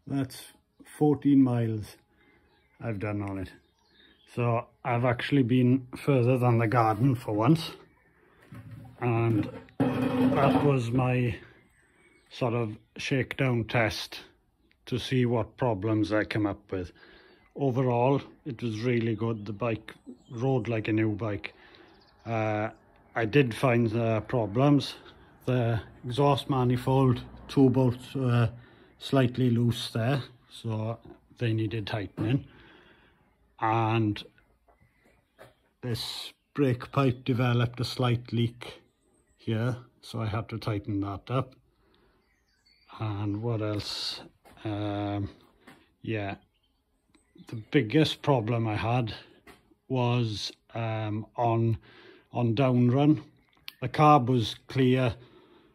That's 14 miles I've done on it. So I've actually been further than the garden for once, and that was my sort of shakedown test to see what problems I come up with. Overall, it was really good. The bike rode like a new bike. I did find problems. The exhaust manifold, 2 bolts were slightly loose there, so they needed tightening. And this brake pipe developed a slight leak here, so I had to tighten that up. And what else? Yeah, the biggest problem I had was on downrun. The carb was clear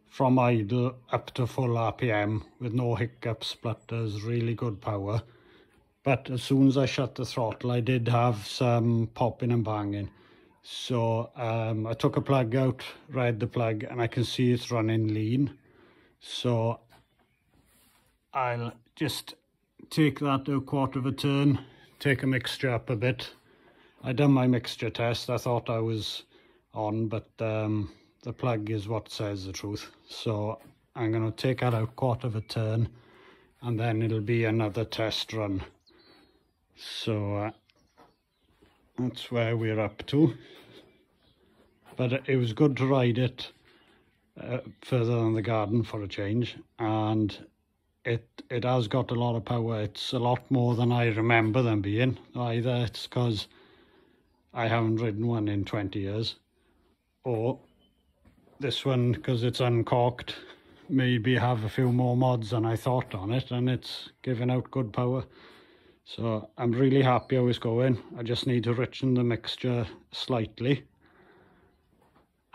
from idle up to full RPM with no hiccups, splutters, really good power. But as soon as I shut the throttle, I did have some popping and banging. So I took a plug out, read the plug, and I can see it's running lean. So I'll just take that to a quarter of a turn, take a mixture up a bit. I done my mixture test. I thought I was on, but the plug is what says the truth. So I'm going to take that out quarter of a turn, and then it'll be another test run. So that's where we're up to. But it was good to ride it further than the garden for a change, and it has got a lot of power. It's a lot more than I remember them being. Either it's because I haven't ridden one in 20 years, or this one, because it's uncorked, maybe have a few more mods than I thought on it, and it's giving out good power. So I'm really happy how it's going. I just need to richen the mixture slightly,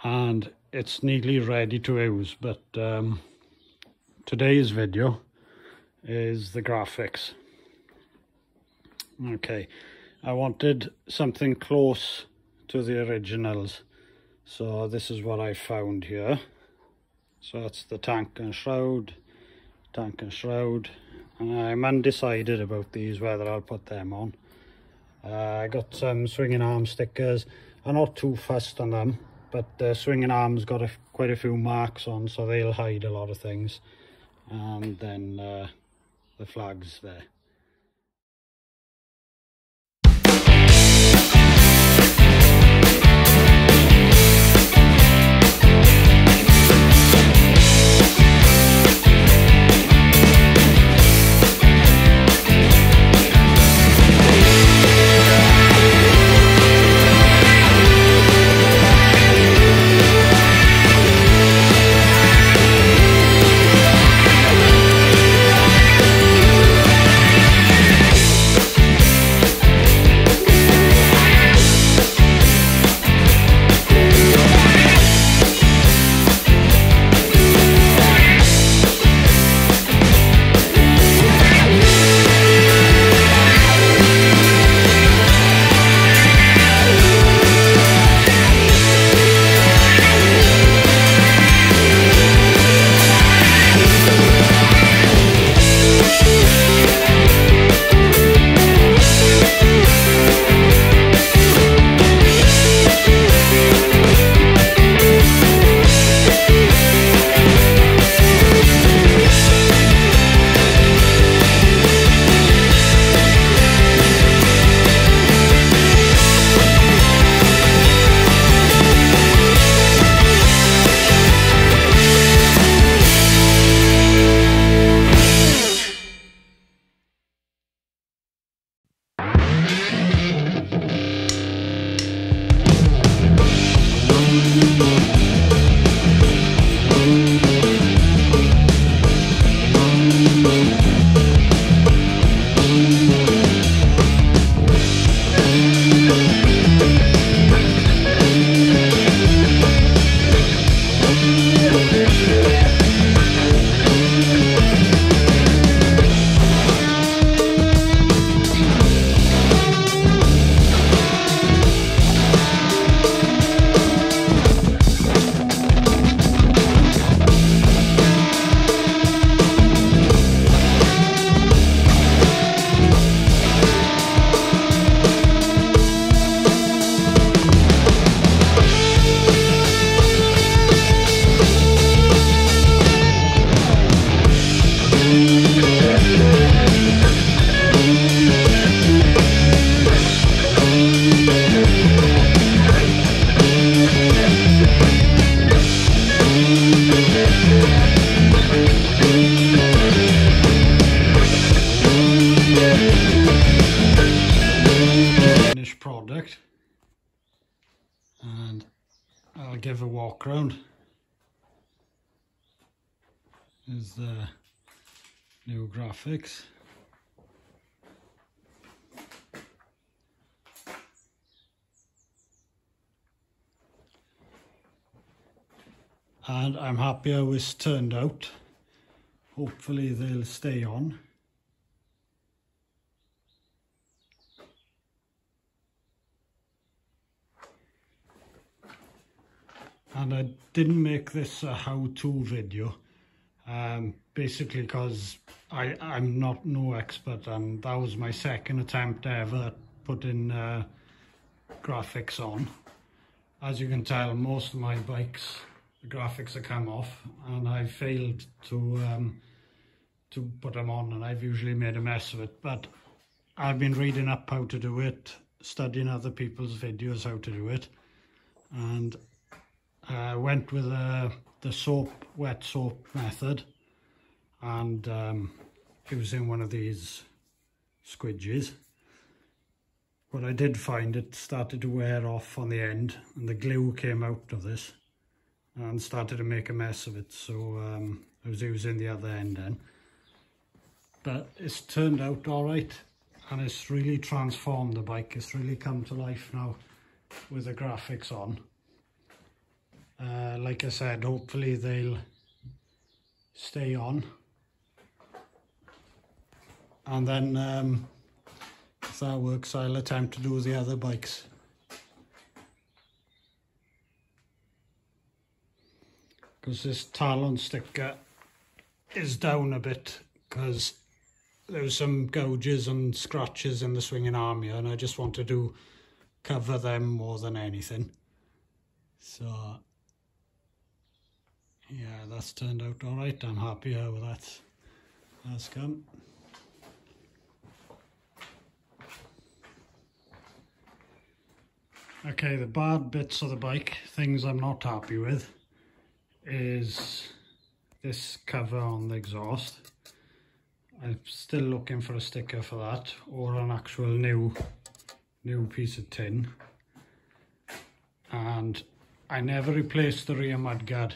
and it's nearly ready to use. But today's video is the graphics. Okay, I wanted something close to the originals, so this is what I found here. So that's the tank and shroud, and I'm undecided about these, whether I'll put them on. I got some swinging arm stickers. I'm not too fussed on them, but the swinging arm's got quite a few marks on, so they'll hide a lot of things. And then the flag's there. Finished product, and I'll give a walk around. Here's the new graphics. And I'm happy how it's turned out. Hopefully they'll stay on. And I didn't make this a how-to video, basically because I'm no expert, and that was my second attempt ever at putting graphics on. As you can tell, most of my bikes, the graphics have come off, and I failed to put them on, and I've usually made a mess of it. But I've been reading up how to do it, studying other people's videos how to do it, and I went with the wet soap method, and using one of these squidges. But I did find it started to wear off on the end, and the glue came out of this and started to make a mess of it, so I was using the other end then. But it's turned out alright, and it's really transformed the bike. It's really come to life now with the graphics on. Like I said, hopefully they'll stay on, and then if that works, I'll attempt to do the other bikes. Because this Talon sticker is down a bit because there's some gouges and scratches in the swinging arm here, and I just wanted to cover them more than anything. So yeah, that's turned out alright. I'm happy how that's come. Okay, the bad bits of the bike, things I'm not happy with, is this cover on the exhaust. I'm still looking for a sticker for that, or an actual new piece of tin. And I never replaced the rear mudguard,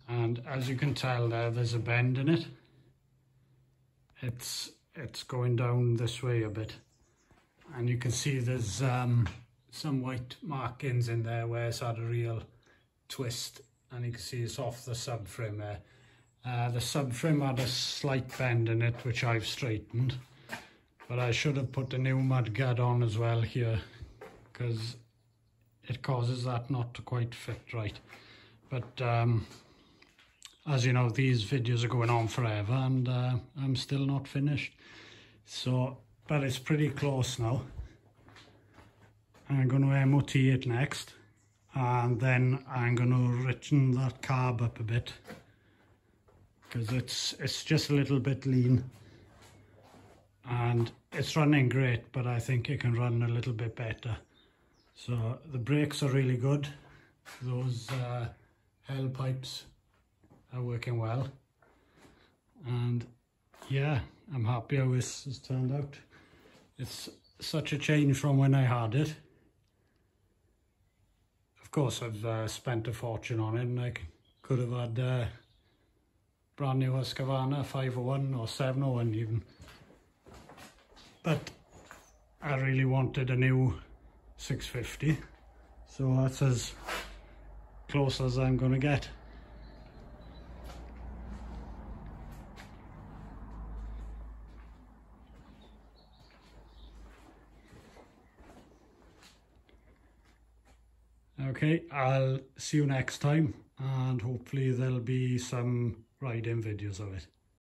and as you can tell there's a bend in it. It's going down this way a bit, and you can see there's some white markings in there where it's had a real twist, and you can see it's off the subframe there. The subframe had a slight bend in it, which I've straightened, but I should have put a new mudguard on as well here, because it causes that not to quite fit right. But as you know, these videos are going on forever, and I'm still not finished. So, but it's pretty close now. I'm going to MOT it next, and then I'm going to richen that carb up a bit, because it's just a little bit lean, and it's running great, but I think it can run a little bit better. So the brakes are really good. Those L pipes are working well, and yeah, I'm happy how this has turned out. It's such a change from when I had it. Of course, I've spent a fortune on it, and I could have had brand new Husqvarna 501 or 701 even, but I really wanted a new 650, so that's as close as I'm going to get. Okay, I'll see you next time, and hopefully there'll be some riding videos of it.